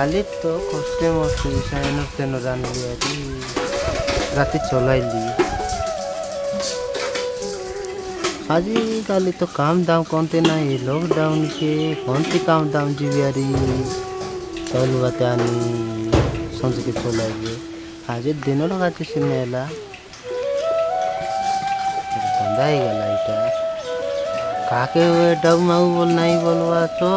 काली तो कष्टे मस्ते विषय तेन रानली राति चलैली आजिकाली तो काम दाम कौनते ना लॉकडाउन के कौनते काम दाम जीवियारी चलू बानी संज के चलाइए आज दिन लगाते सिनेला बंदा ही गला इटा काके डब माऊ बोल नहीं बोलवा तो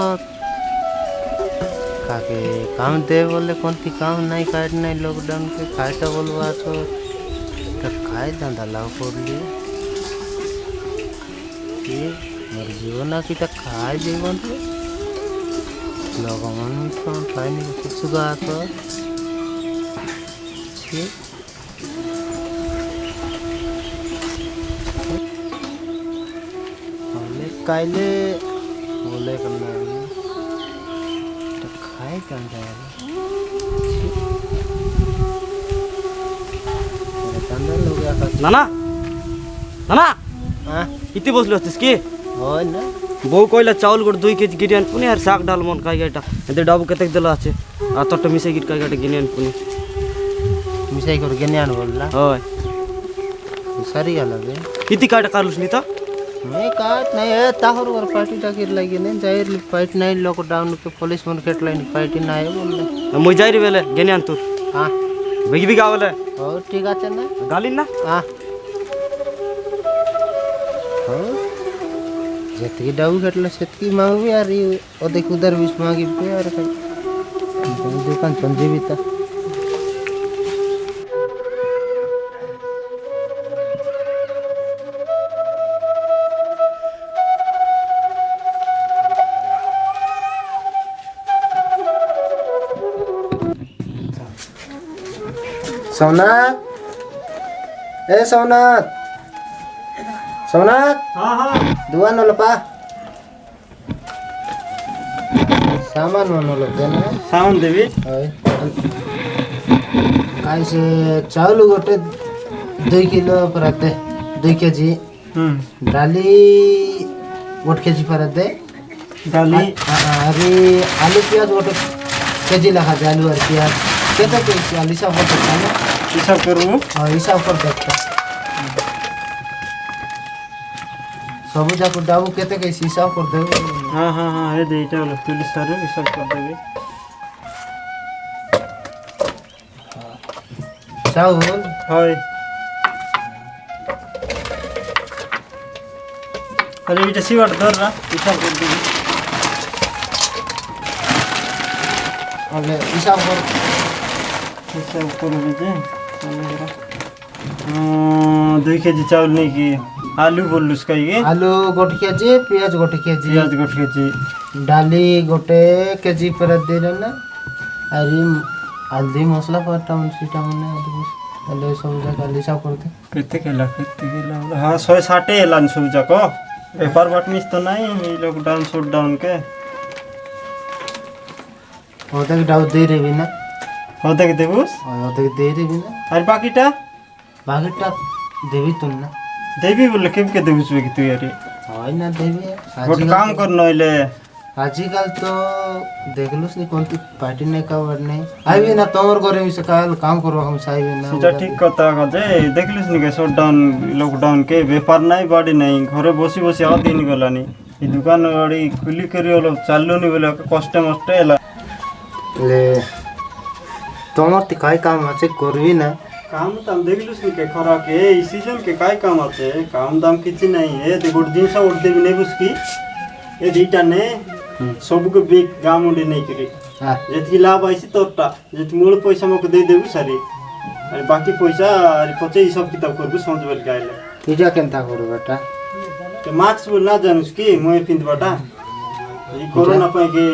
काके काम दे बोले कौन की काम नहीं काट नहीं लॉकडाउन के काटा बोलवा तो खाए धंधा लाभ पड़ली मोर जीवन की खाए जीवन लोग मन खाए नहीं कुछ गा तो काले बोले करना तो खाए कम नाना नाना हाँ इतनी बसलो की हो ना बो कहला चाउल गोटे 2 केजी गिरी पुनी यार शाक डाल मन खाई गाटा एते डाबू केते देला আছে आ तट मिसे गिट खाई गाटा गिनी पुनी मिसाई कर गेन्यान बोलला होय सारी गला बे इतनी काट कालुस नी तो मैं काट नहीं है ताहर वर पार्टी टाकिर लगी नहीं जाहिर फाइट नहीं लॉकडाउन के पुलिस मन केट लाइन फाइट ना है बोलले मुई जाई रे बेले गेन्यान तू हां बेगी भी गावले और ठीक আছে না গালিন না हां हो जतकी डाउ केटला सेतकी मांगवी यार ओ देख उधर बीच मांगी पे यार दुकान संजे भी था सोनाथ ए सोनाथ सोनाथ हां हां दुआ न लपा सामान न लग देना सामान देवी ऐसे चावल गोटे 2 किलो परते 2 केजी डाली 1 केजी परते डाली अरे आलू प्याज गोटे केजी लगा दे आलू और प्याज केते के आलू सब करता ना हिसाब करू हां हिसाब कर देखता सब जाको डाबू केते के हिसाब कर दे हां हां हां ए देइटा वाला पुलिस सर हिसाब कर देबे चावल हाय अरे इटा सीवाट धर रा हिसाब कर देबे अबे हिसाब कर हिसाब करू जे 2 केजी चावल नहीं की आलू बोलुस कई आलू गोटे केजी प्याज गोटे केजी प्याज गोटे केजी डाली गोटे केजी पर दे ना अरे हल्दी मसला पटा सीटा मैंने हेलो सब जगह हिसाब करते केला हाँ 160 हेलान सब जाको बेपार बाटमिस तो नहीं लॉकडाउन शटडाउन के होता कि डाउ दे रे बिना होता के देबुस होता कि दे रे बिना अरे बाकीटा देवी तुम ना देवी बोले केम के देबुस बे तू यार हाय ना देवी गोट काम कर नइले आजकल तो देखलुस नहीं कौन की पार्टी नहीं का वर नहीं आई भी ना तोर घरे में से काल काम करो हम साई भी ना सीधा ठीक कथा गजे देखलिस नि के शटडाउन लॉकडाउन के व्यापार नहीं बाड़ी नहीं घरे बसी बसी आ दिन गलानी ई दुकान गाड़ी खुली करी ओलो चाललो नि बोले कष्ट मष्ट एला ले तोमर ती काय काम আছে করবি না काम दाम देखलुस नि के खरा के ई सीजन के काय काम আছে काम दाम किछि नहीं है ते गुड दिन सा उठ देबी नहीं बुसकी ए दीटा ने सब के बेग गाम उंडे नहीं करी हां जेती लाभ आइसी तोटा जेती मूल पैसा मको दे देबु सारी अरे बाकी पैसा अरे पचे ई सब किताब करबु समझ बेल गाइले तुझा केनता करू बेटा ते मार्क्स बोल ना जानुस की मोय पिंद बाटा ई कोरोना पे के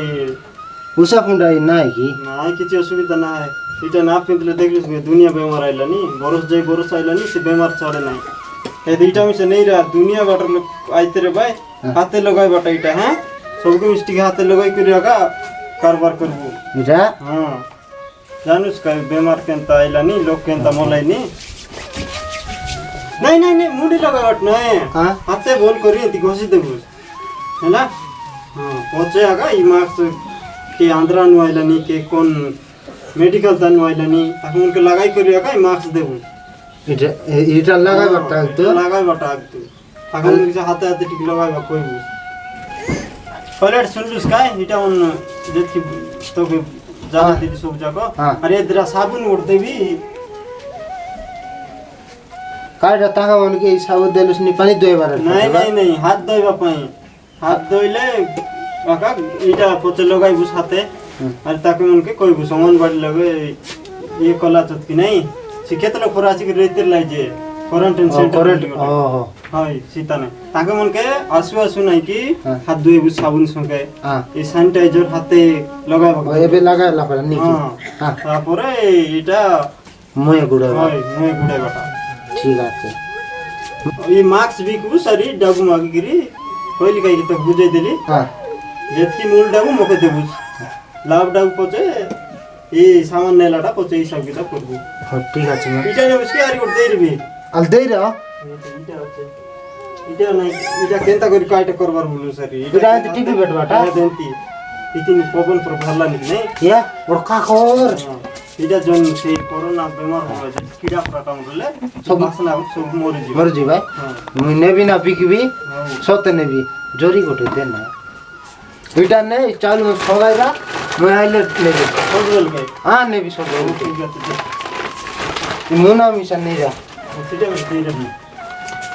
उसा फुंडाई ना है की ना किछि असुविधा ना है इटा ना पिंदले देखलिस नि दुनिया बेमार आइला नि बरस आइला नि से बेमार चढ़े नहीं ए दुईटा में से नहीं रहा दुनिया बाटर आइते रे भाई हाथे लगाई बाटा इटा हैं सबको मिस्टेक हाथे लगाई करियागा कारबार करबो इरा हां जानूस का बेमार केनता आइला नि लोग केनता मलाई नि नहीं नहीं नहीं मुंडी लगा बट नहीं हां हाथे बोल करी ती घोसी देबो हैला हां पहुंचे आगा ई मार्क्स কে আন্ধ্রা নু আইলানি কে কোন মেডিকেল তা নু আইলানি তখন উনকে লাগাই করিয়া কাই মাস্ক দেবো এটা লাগাইবারটা তো লাগাইবাটা একটু তখন কিছু হাতে হাতে ঠিক লাগাইবা কইবু পরেট শুনলুস কাই এটা অন যেতি তোকে জানা দিদি সব জায়গা আরে এদরা সাবুন উঠ দেবি কাইটা টাকা মানে কি সাবুন দেলুস নি পানি দইবার নাই নাই নাই হাত ধোইবা পাই হাত ধইলে কাকা এটা পচে লগাইবু সাথে আর তাকে মনকে কইবু সমান বাড়ি লগে ইয়ে কলা চতকি নাই শিক্ষেতলো ফরাসি কে রইতে লাইজে কোয়ারেন্টাইন সেন্টার হয় সীতানে তাকে মনকে আসু আসু নাই কি হাত ধুইবু সাবুন সঙ্গে এই স্যানিটাইজার হাতে লগাইবা এবে লাগাইলা পরে নাকি তারপরে এটা ময়ে গুড়াইবা হয় ময়ে গুড়াইবাটা ঠিক আছে এই মাস্ক বিকু সারি ডাবু মাগিরি কইলি কাই তো বুঝাই দিলি যেতকি মূল ডাবু মকে দেবু লাভ ডাবু পচে এই সামান নেলাটা পচে এই সব কিতা করবু ঠিক আছে এটা নেবু কি আর করতে দিবি আল দেই রা এটা আছে এটা নাই এটা কেনতা করি কাইটা করবার বলু সারি এটা টিভি বেটবাটা দেনতি ইতিনি পবন পর ভালা নি নাই ইয়া ওর কাকর এটা জন সেই করোনা বেমার হয়েছে কিডা প্রকাম বলে সব মাসনা সব মরে জি ভাই মুই নেবি না বিকিবি সতে নেবি জরি গোটে দে না দুইটা নে চালু সগাইরা মুই আইলে নেবি সব বলবে নেবি সব ঠিক আছে মুনা মিশা নেই যা সেটা দিয়ে যাবি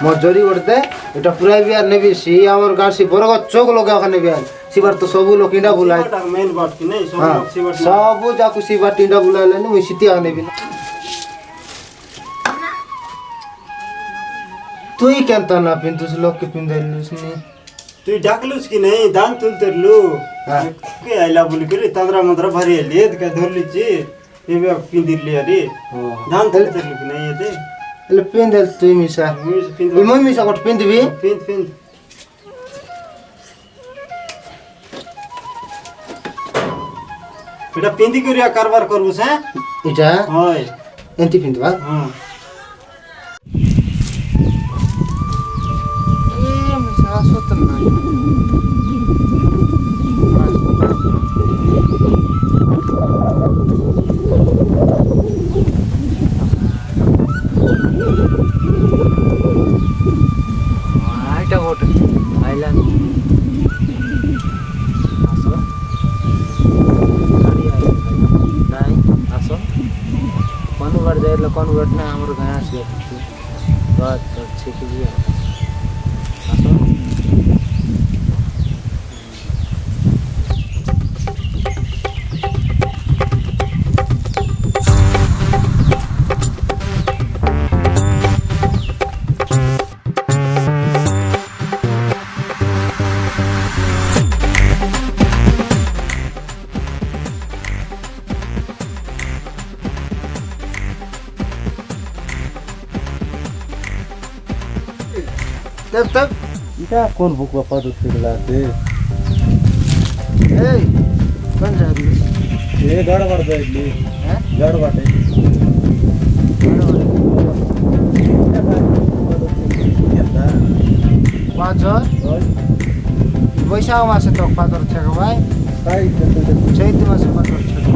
মো জরি উঠতে এটা পুরাই বিয়ার নেবি সি আমার গাছি বড় চোখ লগা ওখানে নেবি সিবার তো সবু লোক ইন্ডা বুলাই মেন বাট কি নাই সব লোক সিবার সবু যাকু সিবার টিন্ডা বুলাইলে মুই সিটি আ নেবি তুই কেন না পিন্তুস লোক কে পিন্দাইলুস নি তুই ডাকলুস কি নাই দান তুলতেরলু কে আইলা বলি করে তাদরা মদরা ভারি এলি কে ধরলিছি এবে পিন্দিরলি আরে দান তুলতেরলু কি নাই এতে এলে পিন্দাল তুই মিশা মুই মিশা কত পিন্দিবি পিন্দ এটা পিন্দি করিয়া কারবার করবুস হ্যাঁ এটা হয় এন্তি পিন্দবা মিশা সতন নাই এটা গোটে আইল্যান্ড আসো গাড়ি নাই আসো কনভার্ট যাইলে কনভার্ট না আমার গাঁ আসলে বাদ ছেকে দিয়ে আসো तब इटा कौन बुक वापा तो फिरला से ए कौन जा रही ये गाड़ पड़ता है इतनी हैं गाड़ बाटे पाँच वैसा मासे तो पादर छेको भाई काई चैत मासे पादर छेको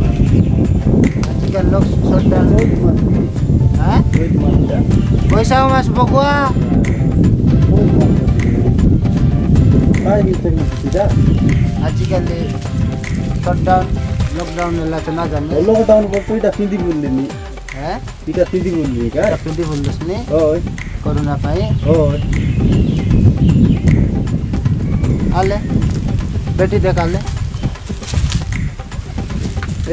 आजकल लोग सोचता है हैं वैसा मासे बकुआ आजिकली शटडाउन लकडाउन होला त नजान्ने लकडाउन को इटा पिंदी बोलले नि हैं इटा पिंदी बोलले का पिंदी बोल्नुस् नि ओइ कोरोना पाए ओइ आले बेटी देखाले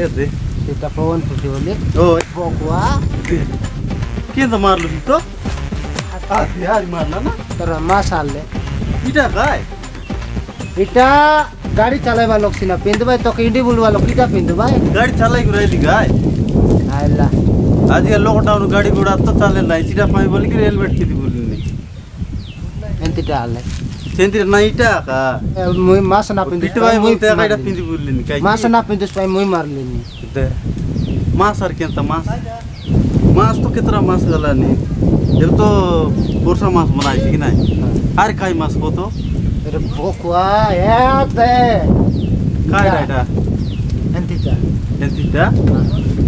ए दे सीता पवन फुटी बोले ओइ बकुआ के त मारलु तो आ यार मारला ना तर मासाले इटा गाय इटा गाड़ी चलाइबा लोग सिना पिंदबा तो किंडी बुलवा लोग किटा पिंदबा गाड़ी चलाई रहली गाय आइला आज ये लॉकडाउन गाड़ी घोड़ा तो चले नहीं सीधा पाई बोली कि हेलमेट किती बोली नहीं एंती डाले सेंतिर नहीं टा का मुई मास ना पिंदु पिटवाई बोलते गाड़ी पिंदी बोली नहीं काय मास ना पिंदुस पाई मुई मारली नि ते मास आर केंता मास मास तो कितना मास गला नहीं ये तो पुरसा मास बनाई थी कि नहीं आर काय मास को तो अरे बोकुआ याद है काय डाटा এন্তিটা এন্তিটা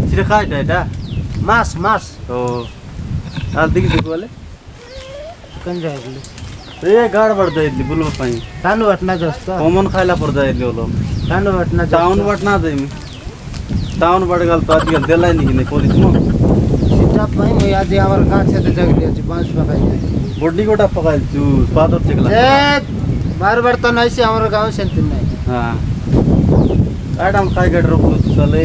সেটা কাইটা এটা মাছ মাছ ও আর দেখি দেখো বলে কোন যাইলি ए गाड़ बढ़ जाइली बुलवा पाई টানু বাটনা দোস্ত कॉमन खाइला पर जाइली वो लोग টানু বাটনা टाउन बट ना जाइमी टाउन बट गल तो आजकल देला नहीं कि पुलिस में সিটা পাই মই আজ আমার কাছে তে জগলি আছে পাঁচ পাকাই যায় बॉडी कोटा पकाइल जू पादर चकला এ বারবার তো নাইছি আমার গাঁও সেন্তি নাই हां आडम खाई गड रोक चले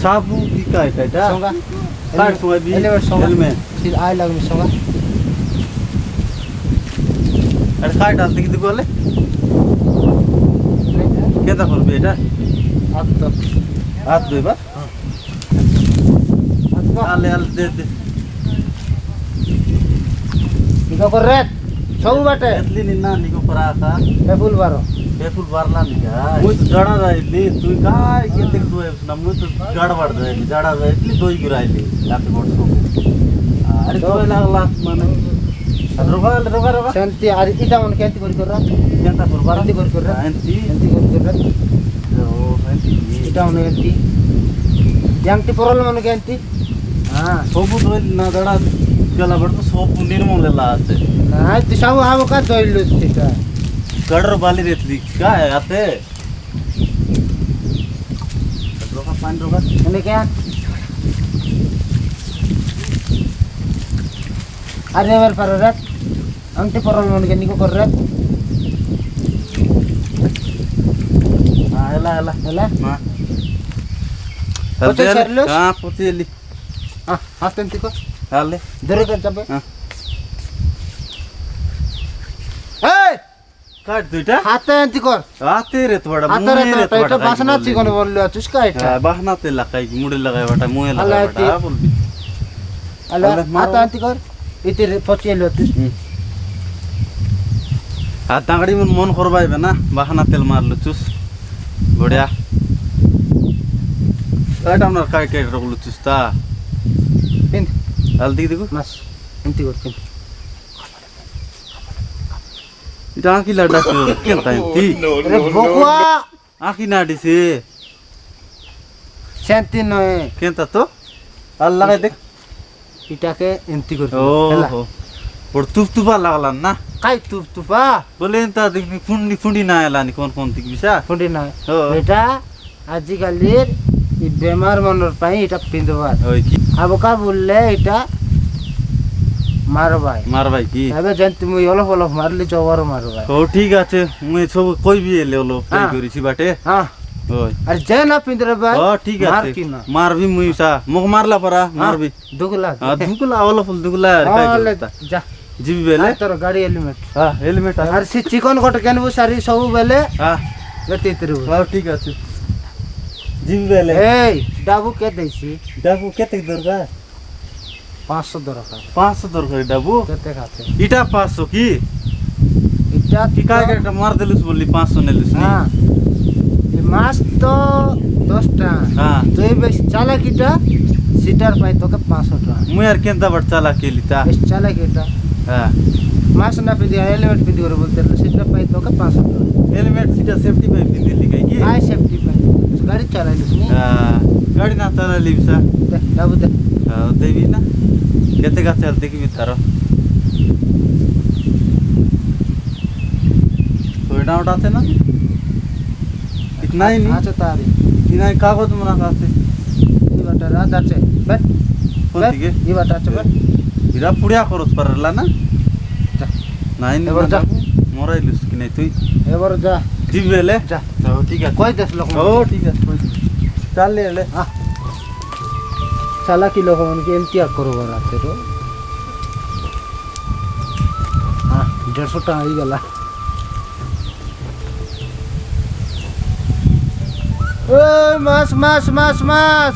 साबु की काय काटा সঙ্গা काट सुगा भी এলিভেট সঙ্গা में সির আই লাগমি সঙ্গা अरे काय डालते कि देखो ले केता कर बेटा আত্ত हाथ दे बा আত্ত आले आले दे दे ইগো করে সব বাটে एतली निन्ना निको परा का এফুল বারো पेपुल बारला निका मुझ जड़ा राइली तू काय केते तू है ना मुझ तो गड़ बढ़ जाइली जड़ा राइली दोई गिराइली लाके बोट सो अरे तो लागला माने रोगा रोगा रोगा সেন্তি আর ইটা মন কেন্তি করি করা केता पर बारा এন্তি করি করা एंती এন্তি করি করা ओ एंती ইটা মন এন্তি ಯಾಂಟಿ ಪರಲ್ಲ ಮನ কেন্তি হ্যাঁ सोबु दोइल ना जड़ा गला बड़ तो सोप निर्मल ला आते না তুই সব হাব কা দইলু সেটা गडर बाली रेतली काय आते रोगा पानी रोगा মানে কে আরে এবার পারো রাত আংটি পরল মন কে নিকো কর রাত हां एला एला হেলা हां पोते सरलोस? हां पोतेली হাতেন তিকো हाले ধরে কর যাবে हां এই काट दुइटा হাতে এন্তি কর आते रे थोड़ा হাতে রে তো এটা বাসনা চিকন বললো আছিস কা এটা बहना ते लकाई मुड़े लगाय बटा मुए अल्लाह लगाय की- बटा बोल আলে আলে, মারো। হাতে এন্তি কর ইতে পচিয়েলো তুই आ तांगड़ी मन मन करबाय बे ना बहना तेल मारलो चुस बढ़िया काट हमर काय काय रगलो चुस ता পিন हल्दी देखो মাস এন্তি কর পিন इटा की लड़ा के केनता ती রে বকুয়া आखी नाडी से শান্তি নয় केनता तो अल्लाह के देख এটাকে এন্তি কর ओ হেলা हो और तुप तुपा लागला ना কাই তুপা बोले इंता देख फुंडी फुंडी ना आला नि कोन कोन तिक बिसा ফুটি না ও। এটা আজিকালির এই বেমার মনের পাই এটা পিন্দবার ओय की আবকা বললে এটা মারবাই मार भाई की এবে জান তুমি অলপ অলপ মারলি জবর মারবাই हो ठीक আছে মুই সব কই বি এলে হলো কই হ্যাঁ। করিছি বাটে হ্যাঁ ওই আর যে না পিন্দরে ভাই ও ঠিক মার আছে কি না মার বি মুই সা মুখ মারলা পরা মার বি দুগলা দুকুলা ওলা ফুল দুকুলা আর কাই করতা যা জিবি বেলে তোর গাড়ি হেলমেট হ্যাঁ হেলমেট আর সে চিকন কট কেন সারি সব বেলে হ্যাঁ গতিত্রু হ্যাঁ ঠিক আছে জিবি বেলে এই ডাবু কে দেইছি ডাবু কেতে দরকার 500 দরকার 500 দরকার ডাবু কেতে খাতে ইটা 500 কি এটা কি কাই একটা মার দিলুস বললি 500 নেলুস নি হ্যাঁ এই মাছ তো 10 টাকা হ্যাঁ তুই বেশ চালাকিটা সিটার পাই তোকে 500 টাকা মুই আর কেনতা বট চালা কেলিতা বেশ চালাকিটা হ্যাঁ মাছ না পিদি হেলমেট পিদি করে বলতে সিটা পাই তোকে 500 টাকা হেলমেট সিটা সেফটি পাই পিন্দিলি কাই কি আই সেফটি পাই গাড়ি চালাইলিস নি গাড়ি না চালালি বিসা দে ডাবু দে দেবি না কেতে গাছ চাল দেখিবি তার তো এটা ওটা আছে না ইতনা ही नहीं আচ্ছা তারি इना कागज मना कासे এই বাটা রাত আছে বেট কোন দিকে এই বাটা আছে বেট ইরা পুড়িয়া করস পারলা না যা নাই নি এবার যা। মরাইলুস কি নাই তুই এবার যা জিবেলে যা তো ঠিক আছে কই দেশ লোক ও ঠিক আছে চাল লে চালাকি লোক মনকে এমতি আর করবার আছে তো হ্যাঁ 150 টাকা হয়ে গেল ওই মাছ মাছ মাছ মাছ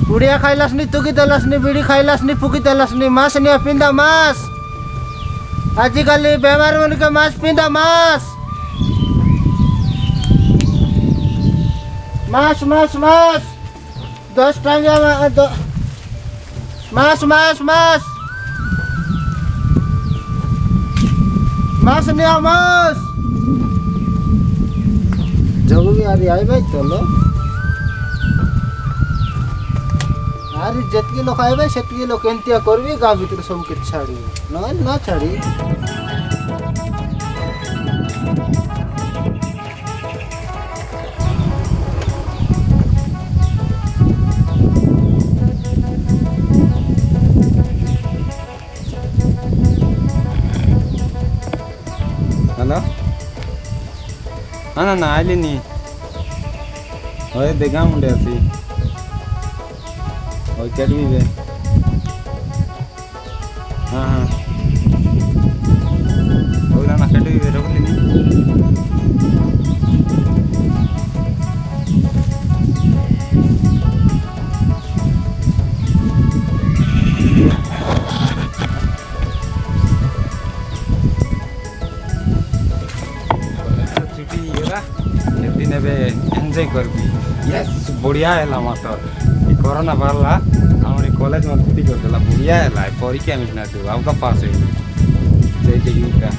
পুড়িয়া খাইলাস নি তুকি তেলাস নি বিড়ি খাইলাস নি ফুকি তেলাস নি মাছ নিয়ে পিন্দা মাছ আজিকালি বেমার মনকে মাছ পিন্দা মাছ মাছ মাছ মাছ 10 টাকা মাছ মাছ মাছ মাছ নিয়ে মাছ ଜଗୁ ଆରି ଆଇବେ ତଲ ଆରି ଯେତିକି ଲୋକ ଆଇବେ ସେତିକି ଲୋକ ଏମିତିଆ କରିବି ଗାଁ ଭିତରେ ସବୁ କିଛି ଛାଡ଼ିବେ ନହେଲେ ନ ଛାଡ଼ି हेलो ना ना आइली नि ओए देखा मुंडे अच्छी ओए केटवी बे हाँ हाँ ओए ना केटवी बे रख ली दिन एंजॉय करबी यस बढ़िया है मत कोरोना बारला हमारे कॉलेज में छुट्टी कर देला बढ़िया है परीक्षा में ना दो आपका पास है जय जय का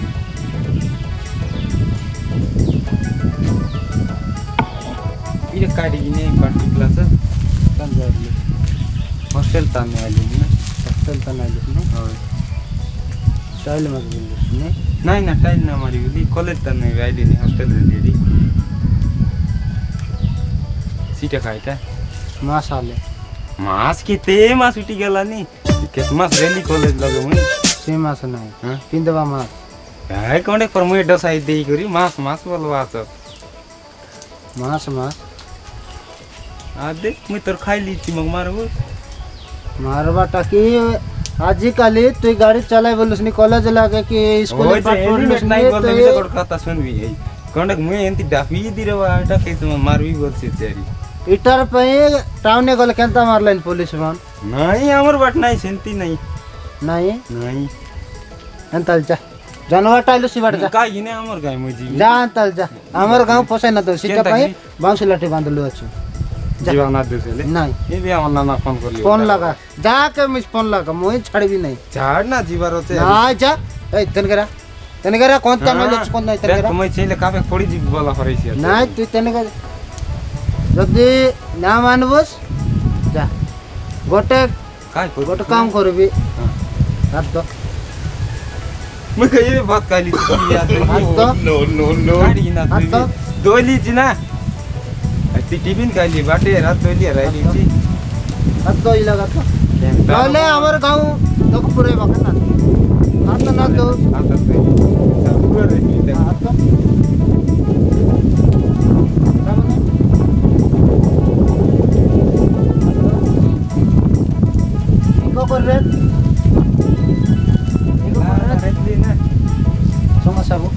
ये काटी ने पर्टिकुलर से संजारले हॉस्टल ताने आली ने हॉस्टल ताने आली ने हां स्टाइल में बोलने नहीं ना टाइल ना हमारी बोली कॉलेज ताने आली ने हॉस्टल रेडी सीटा खाइटा मास आले मास किते मास उठी गेला नी केत मास रेली कॉलेज लगो मुई से मास नहीं हां पिंदवा मास काय कोंडे पर मुई डसाई देई करी मास मास बोलवा छ मास मास आदे मुई तोर खाई ली छी मग मारबो मारवा टाकी आजिकाली तू गाड़ी चलाई बोलुस नी कॉलेज लागे कि स्कूल ओए पाठ पढ़लुस नहीं बोल दे तो तोर कथा सुनबी है कोंडे मुई एंती डाफी दिरे वाटा कैसे मारबी बोल से चेरी इटर पे टाउन ने गले केंता मारलाइन पुलिस मान नहीं हमर बात नहीं सेंती नहीं नहीं नहीं अंतल जा जानवर टाइलो सिवाड़ जा का इने हमर गाय मुजी जा अंतल जा हमर गांव पोसे न तो सीटा पे बांस लाठी बांधलु अछि जीवा ना देले नहीं ये भी हमर नाना फोन कर लियो फोन लगा जा के मिस फोन लगा मोई छाड़बी नहीं झाड़ ना जीवा रोते ना जा ए तनगरा कौन का नॉलेज कौन नहीं तनगरा मैं चले काबे फोड़ी जी बोला फरै छी नहीं तू तनगरा जदी ना मानबस जा गोटे काय गोटे काम करबी हाथ दो मैं कहिए बात काली याद हाथ दो नो नो नो गाड़ी ना हाथ दो दोली जी ना अति टिफिन काली बाटे रात दोली राली जी हाथ दो ही लगा तो पहले हमर गांव लोग पूरे बखना हाथ ना दो हाथ दो पूरा रेडी हाथ दो निको कर रे समस्या वो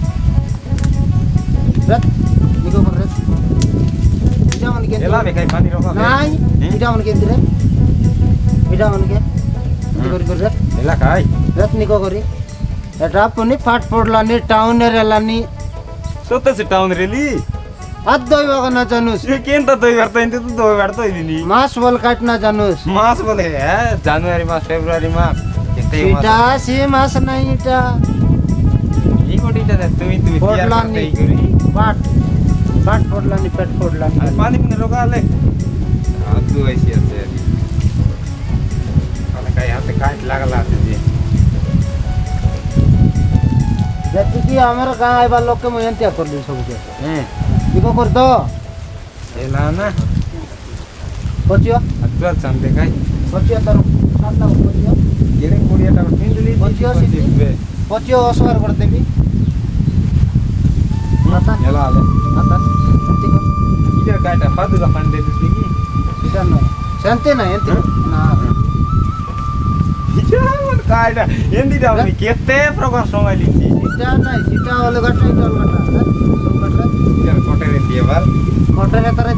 रत निको कर रे जावन के एला बे काय पानी रोका नहीं जावन के दिरे जावन के निको कर रे एला काय रत निको करी एटा पुनी फाट पडला नि टाउन रेला नि सोते से टाउन रेली हात दोई बगा न जानुस ये केन त दोई वर्ता इंते तो दोई वर्ता इनी मास बोल काटना जानुस मास बोले है जनवरी मास फेब्रुअरी मास केते मास इटा सी मास नहीं इटा ई कोटीटा तुम्ही तुम्ही तयार पडला करते नि करी फाट पडला नि पेट पडला नि पानी में रोका ले हाथ दो ऐसी আছে काला काय हाथ काट लागला আছে जी जति कि हमर गां आइबा लोग के मोयंतिया कर दी सब के निको कर दो एला ना पचियो अत्वा चंदे काय पचियो तर सातला पचियो येले कोडियाटा पिंडली पचियो सिटी पचियो असर कर देबी माता एला आले माता ठीक इधर काटा फादू का फंड दे दिसली की सीटा न शांति ना एंती ना इचरावन काटा एंदी दाव केते प्रकार संगाली छी सीटा नहीं सीटा वाले गट्टा इटा गट्टा सब गट्टा इधर कोटे रे दिएवाल कोटे रे तरह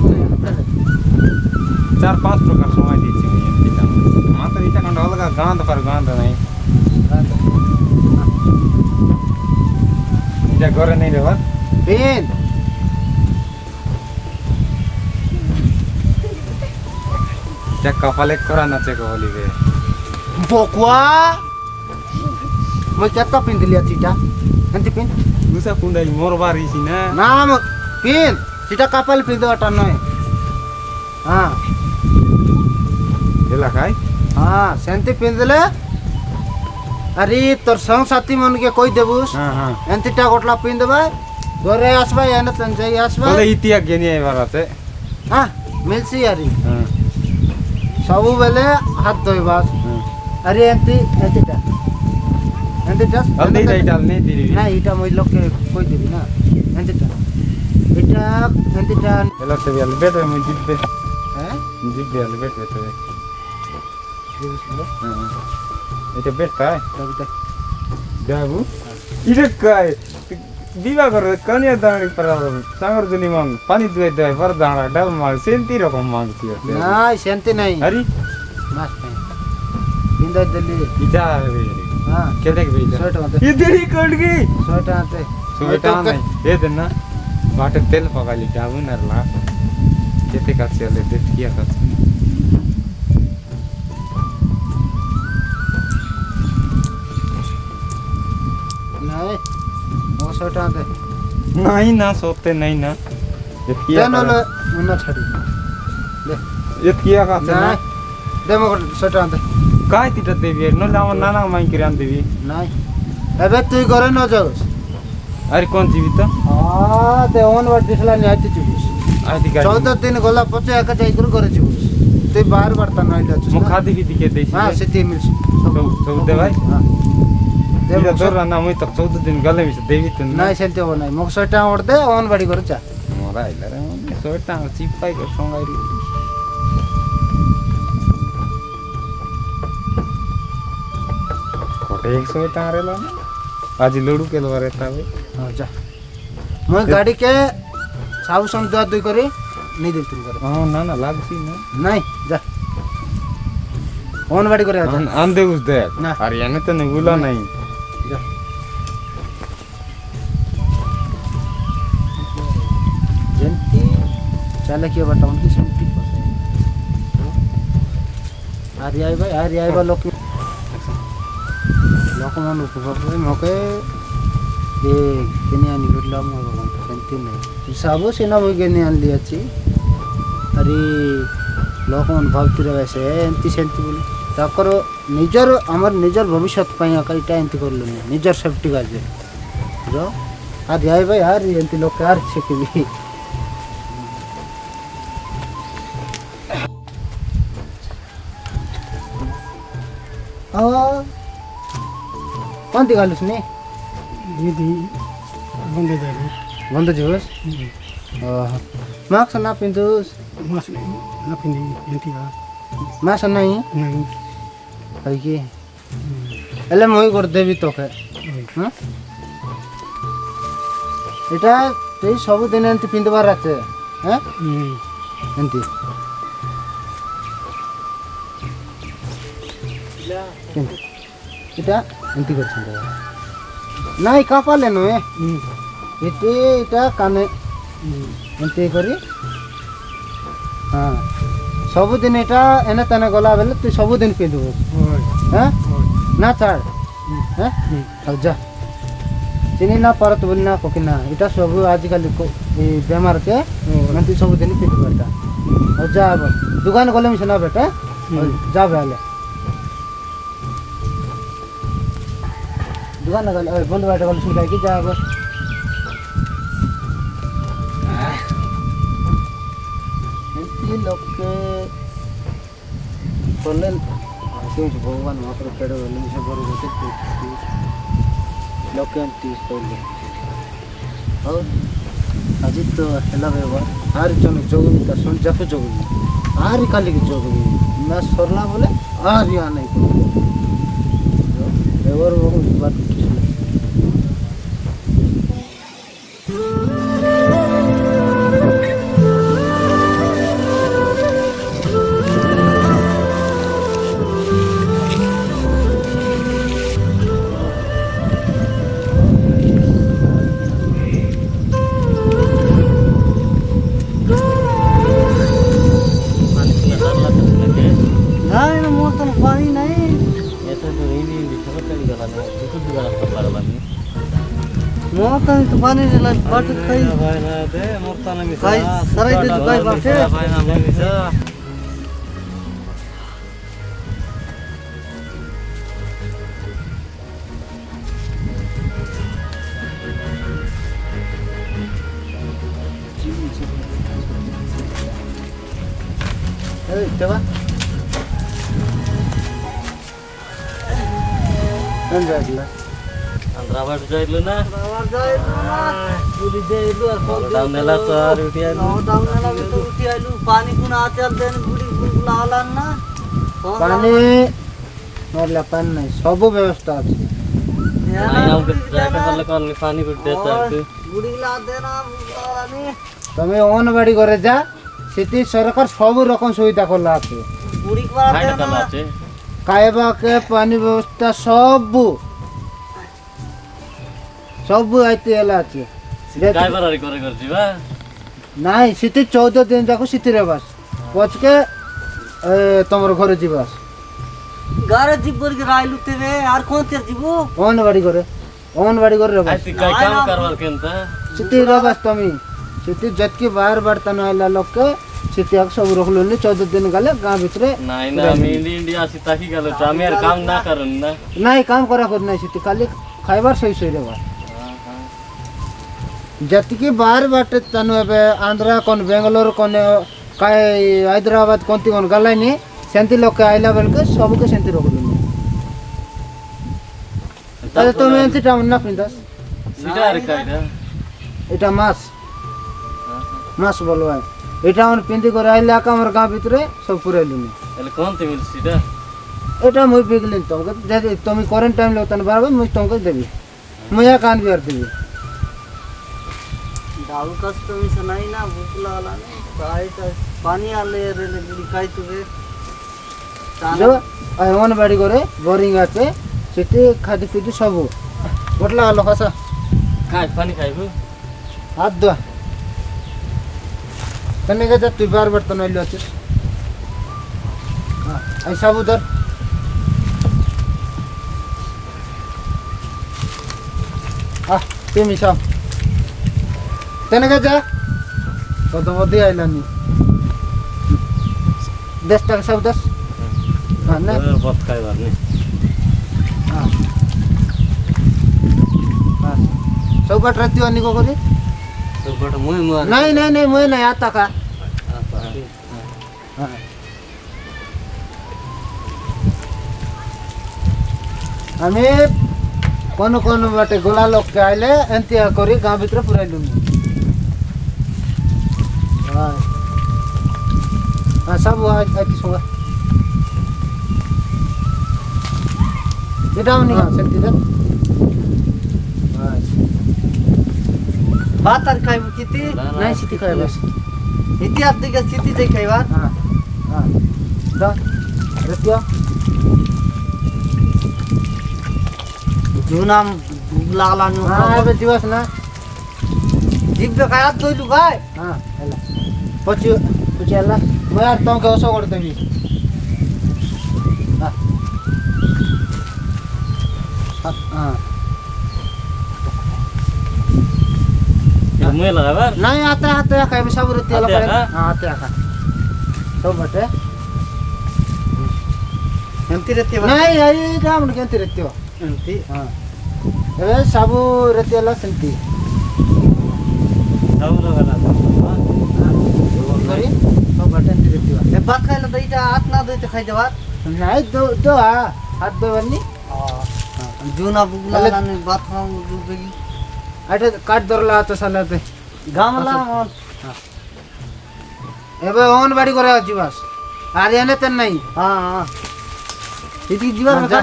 4-5 प्रकार संगाली छी एंदी दाव मात्र इटा कंड अलगा गांध पर गांध नहीं इटा gore नहीं रेवा पेन क्या कपाले करा नाचेको होली बे बोकवा मैं क्या पिन दिलिया सीटा एंती पिन गुसा कुंडाई मोर बारी छी ना नाम पिन সেটা কাপাল পিঁধোটা নয়। হ্যাঁ এলাকায় হ্যাঁ সেমতি পিঁধলে আরে তোর সঙ্গ সাথী মনকে কই দেবুস হ্যাঁ হ্যাঁ এমতিটা গোটলা পিঁধবে ধরে আসবে এনে তেন যাই আসবে। বলে ইতিহাস গেনি এবার আছে। হ্যাঁ মিলছি আরে হ্যাঁ ସବୁବେଳେ ହାତ ଧୋଇବା। হ্যাঁ ଆରେ ଏମିତି ଏମିତିଟା ଏମିତିଟା ଆଉ ନେଇ ଯାଇ ଡାଲ ନେଇ ଦିରି ନା ଏଇଟା ମୁଁ ଲୋକେ କହିଦେବି ନା ଏମିତିଟା ଏଇଟା ଏମିତିଟା ହେଲା ସେ ବି ବେଟ ମୁଁ ଯିବେ হ্যাঁ ଯିବେ ହେଲେ ବେଟ ବେଟ বুঝলো এটা বেট পায় তবে দেখ দেবু এটা কায় বিবাহ করে কনিয়া দাঁড়ি পর সাঙ্গর জনি মাং পানি দুয়ে দেয় পর দাঁড়া ডাল মাং সেন্তি রকম মাংছি না সেমতি নাই আরে মাছ নাই বিন্দা দিল্লি ইটা রে হ্যাঁ কেটে বে ইটা 100 টাকা দে ইদরি কড়গি 100 টাকা দে সুবেটা নাই দে দেন না বাটে তেল পকালি যাবু না লা কেতে কাছে আলে দে কিয়া কাছে নাই ও 100 টাকা দে নাই না সতে নাই না এ কিয়া দে নলে মুন্না ছাড়ি দে এ কিয়া কাছে না নাই দে মো 100 টাকা দে काय तिटा देवी नले আমার নানা মাই করে আন দেবি নাই এবে তুই ঘরে ন যাস আরে কোন জীবিত তে অন বার দিছলা নি আইতে চুবিস আইতি গাড়ি 14 দিন গলা পচে একা যাই করে ঘরে চুবিস তুই বার বার্তা নইলা চুস মু খাদি কি দিকে দেইছি হ্যাঁ সেটি মিলছে সব দে ভাই হ্যাঁ এটা তোর না মই তো 14 দিন গলে মিছে দেবি তো নাই সেটি হবো নাই মোক 100 টাকা ওর দে অন বাড়ি করে যা মোরা আইলা রে সোটা চিপাই কর সঙ্গাইরি কোটে 100 টাকা রেলা आज लड़ू के लवारे तावे হ্যাঁ যা মই গাড়ি কে সাবু সম দা দুই করে नहीं दे तुम करे हां ना ना लागसी ना नहीं जा অন বাড়ি করে যা आंदे उस दे ना। अरे याने तो नहीं बोला नहीं যা जंती चले के बताऊं की सुनती पसे आर्य आई भाई लोक ଲୋକମାନ ଉପଭୋଗ ମକେ ଏ କେନି ଆନି ଗଲା ମୋ ସେମିତି ନାହିଁ ସବୁ ସିନା ମୁଁ କେନି ଆଣିଲି ଅଛି ଆରେ ଲୋକମାନେ ଭାବୁଥିବେ ସେ ଏମିତି ସେମିତି ବୋଲି ତାଙ୍କର ନିଜର ଆମର ନିଜର ଭବିଷ୍ୟତ ପାଇଁ ଏଇଟା ଏମିତି କରିଲୁନି ନିଜର ସେଫ୍ଟି ଗାର୍ଡ ର ଆରେ ଆଇ ଭାଇ ଆରେ ଏମିତି ଲୋକ ଆର ଶିଖିବି कौन दिखा उसने दीदी बंदे जारी बंद जोस मास्क ना पिंदुस मास ना पिंदी एंती का मास्क नहीं नहीं है कि एले মই कर देबी तोके हां এটা তুই সব দিন এন্তি পিন্দবার আছে হ্যাঁ এন্তি এটা এন্তি করছিস নাই কাপালে নয় এতে এটা কানে এন্তি করি হ্যাঁ सबुदिन এটা এনে তেনে গলা বেলে তুই सबुदिन পিঁধবু হ্যাঁ না ছাড় হ্যাঁ যা চিনি না পারত বলি না পকি না এটা সবু আজকালি এই বেমারকে এমতি सबुदिन পিঁধবু এটা যা দোকান গলে মিশে না বেটা যা বেলে দোকান গলে বন্ধু বাইটা গলে শুনতে কি যা लोके बोले केउछ भगवान मात्र केडो बोले से बरो होते लोके अंती बोले और आज तो हेला बेवा आर जन जोगनी का सुन जाके जोगनी आर काली की जोगनी ना सरला बोले आर या नहीं को एवर वो बात पानी नहीं ऐसा तो नहीं सब चल गया ना तो बिगड़ा तो बार बार नहीं मोता तो पानी ने ला बाट खाई भाइ ना दे मर्ता ना मिसा खाई सराई दे भाइ बाटे भाइ ना मिसा ए देवा कौन जाएगा अंदर बाट जाइलो ना बाबा जाए ना पूरी दे दो और डाउन नेला सर उठी आइलो डाउन ना तो उठी आइलु पानी कुन आचल देन गुडी गुला हलान ना पानी मतलब पानी नहीं सब व्यवस्था अच्छी नहीं हम जाके कल कल पानी को देता है गुडी ला देना बुलानी तुम्हें अंगनबाड़ी करे जा सिटी सरकार सब रकम सुविधा करला আছে गुडी करा खाइटा देना कला আছে खाइबा के पानी व्यवस्था सब आइते एला আছে काय बरारी करे करछि बा नहीं सिटी 14 दिन जाको सिटी रे बस पहुंच के तमर घर जीवास गारे जीवर के राइलु तेरे यार कौन तेर जीवो अंगनबाड़ी करे रे बस आइति काय काम करवार केनता सिटी रे बस तमी सिटी जतकी बाहर बर्तन आइला लोग के सिटी ak सब रखलो ने 14 दिन गले गांव भितरे नाही ना मी इंडिया सिताकी गेलो आमी काम ना करन ना नहीं काम करा कर नहीं सिटी खाली खाइबार सही सही रे बस जतकी बाहर बाटे तनु एबे आंध्रा कोन बेंगलोर कोन काय हैदराबाद कोंती कोन गलाइनी सेंती लोग के आइला बेल के सब के सेंती रखलो अरे तो मैं एंती टाउन ना पिंदास सिटा रे काइदा এটা মাছ বলো এটা আমার পিন্দি করে আইলে আকা আমার গাঁ ভিতরে সব পুরাইলুনি এলে কোন তে মিল সিটা এটা মুই বিগলিন তোমাকে যদি তুমি করেন টাইম লতন বারবার মুই তোমাকে দেবি মুই কান বিয়ার দেবি दारू कस तो मिस नहीं ना भूखला वाला नहीं बाइट पानी आले रे लिखाई तुवे जो अंगनबाड़ी করে বোরিং আছে সেটি খাদি পিটি সব বটলা আলো কাসা काय पानी खाइबो हाथ दो कने के जा तू बार बार तो नहीं लचिस हां ऐसा उधर तुम सब तने के जा तो मध्य आइलानी 10 টাকা सब 10 हां ना बहुत काय बार नहीं हां हां सब बट रहती हो निको करी तो बट मुई मुआ नहीं मैं नहीं आता का हाँ हमें कौन बाटे गोला लोग के आइले एंती करी गांव भीतर पुराइलु हां हां सब आज संगा बेटा नहीं हां सेंती दे बात आर खाई किती नहीं सिटी खाए बस इतिहास दिके स्थिति जे खाइबा हाँ हाँ दा रतिया जुनाम लागला नु हाँ अबे दिवस ना दिव्य काय दोइलु भाई हाँ हेला पची हेला मैं यार तुमके ओसो कर देबी हाँ हाँ मुई लगाबार नहीं आते खाए सब रतिया आते लगा आका? हाँ आते आका सब बटे एमती रहते बा नहीं आई राम केंती रतियो एमती हाँ ए सब रतिया ला सेंती सब लगाला करी सब बटे एंती रतियो ए बात खाइला दैटा हात ना दैते खाइ देबा नहीं दो हाथ दो बन्नी जुना बुगला अले- लाने बात खाऊ जुबेगी अटे काट दरला तो साला ते गामला एबे अंगनबाड़ी करे अछि बस आर्यने त नहीं हां हां इति जीवन में जा।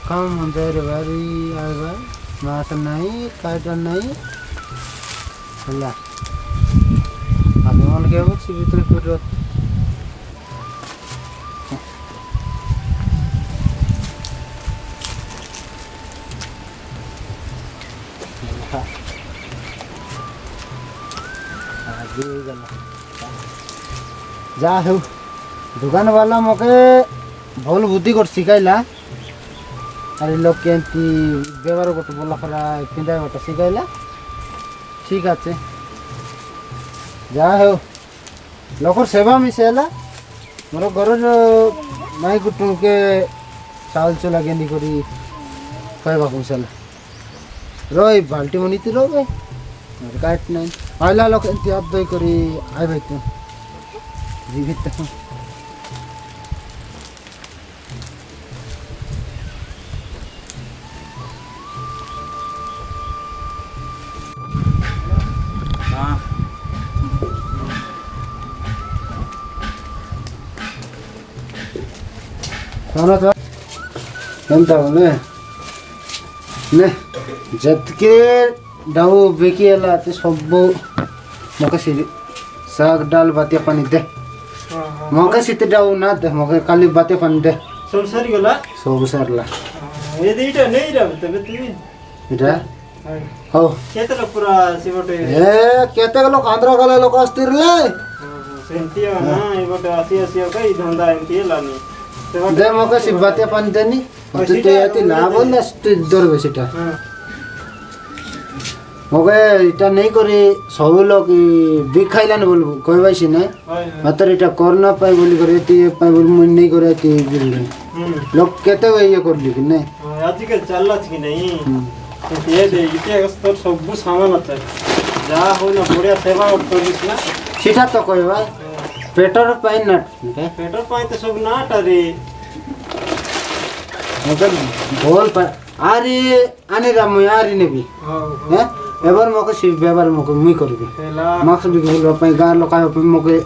काम हुन्छ रे भाइ आइबा मास नहीं काट नहीं ल अब मन के बस भीतर फिर जा हो दुकान वाला मके भल बुद्धि कर शिखाइला आरे लोक केंती व्यवहार गोटे बोला खरा पिंदा गोटे शिखाइला ठीक আছে যা हो लोकर सेवा मिसेला मोर घर माई कुटुम के चावल चला गेंदी करी खाइबा कुसला रोई बाल्टी मनीती रो बे काट नहीं आइला लोक एंती अब दई करी आइबे तो जीवित हाँ खाना था ಎಂತ ನೆ ಜತ್ಕೆ ಡಾವು ಬೇಕಿಯಲ್ಲ ಅತಿ ಸಬ್ಬು ಮಕಸಿರಿ ಸಾಗ್ ಡಾಲ್ ಬಾತೆ ಪಾನಿ दे मकसित डाउ ना दे मक काली बाते पानी दे सब सरी गला सब सरला ये दीटा नहीं रहा तबे तुमी इटा हो केतला पूरा सिबटे ए केते लोक आंध्र गला लोक अस्तिरले सेंतिया ना ये बटे आसी कई धंधा एंती लानी दे मकसि बाते पानी देनी तो याती लाभ ना दर बेसिटा मगे इटा नहीं करी सब लोग बिग खाइलान बोल कहबाइसी ना मात्र इटा करना पाई बोली करे ती पाई बोल मन नहीं करे ती बोल लोग केते ये कर ली कि नहीं आजकल चलला कि नहीं ये दे इते स्तर सब सामान आता जा हो ना बढ़िया सेवा करलिस ना सीटा तो कहबा पेटर पाई ना पेट्रोल पाई तो सब नाट अरे मतलब बोल पर आरे आने राम यारी ने भी हैं एबर मको सी व्यवहार मको मुई करबी पेला माक्स भी बोल पाई गार लोका मको ये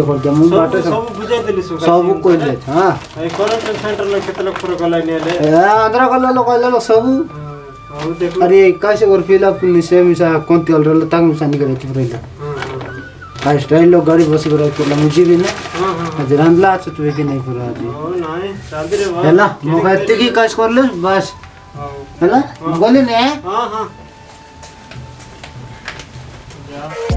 कर दे मुई बाटे सब बुझा देली सब कोइ ले हां ए क्वारंटाइन सेंटर में केतला पूरा गला ने ले ए आंध्र गला लोक आइलो सब और देखो अरे कैसे कर फिल अप से मिसा कोंती अलर तांग मिसा नि करे पुरेला हां स्टाइल लोग गाड़ी बस करे केला मुझे भी ना हां हां आज रांदला छ तू के नहीं पूरा आज ओ नाही शादी रे वाह हेला मगा इत्ते की काज कर ले बस हेला बोले ने हां हां जा